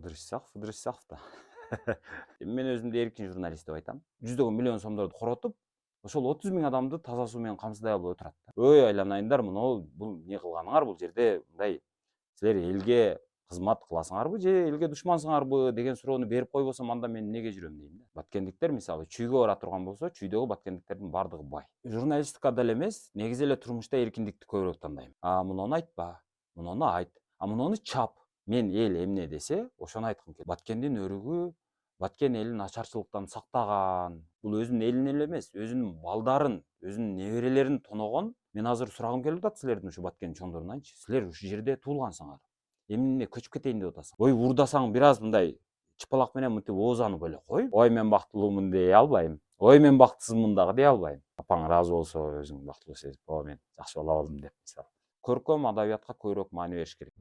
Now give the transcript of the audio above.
ыдырышсаков да. Мен өзүмдү эркин журналист деп айтам. Жүздөгөн миллион сомдорду коротуп, ошол 30 000 адамды таза суу менен камсыздай албай отурат да. Ой, айланайындар, бул эмне кылганыңар, бул жерде мындай силер элге кызмат кыласыңарбы же элге душмансыңарбы деген суроону берип койбосом, анда мен эмнеге жүрөм дейм да. Баткендиктер мисалы чүйгө бара турган болсо, чүйдөгү баткендиктердин бардыгы бай. Журналистикада эле эмес, негизи эле турмушта эркиндикти көбүрөөк тандайм. Муну айтпа, муну айт, муну чап. Мен эл эмне десе, ошону айткым келет. Баткендин өрүгү, Баткен элин ачарчылыктан сактаган. Бул өзүнүн элин эле эмес, өзүнүн балдарын, өзүнүн неберелерин тоногон. Мен азыр сурагым келип атат силердин ушу Баткендин чоңдорунанчы. Силер ушул жерде туулгансыңар. Эмне көчүп кетейин деп атасың? Ой, урдасаң бир аз мындай чыпалак менен мынтип оозанып эле кой. Ой, мен бактылуумун дей албайм. Ой, мен бактысызмын дагы дей албайм. Апаң ыраазы болсо, өзүң бактылуу сезип, мен жакшы бала болдум деп мисалы. Көркөм адабиятка көбүрөөк маани бериш керек.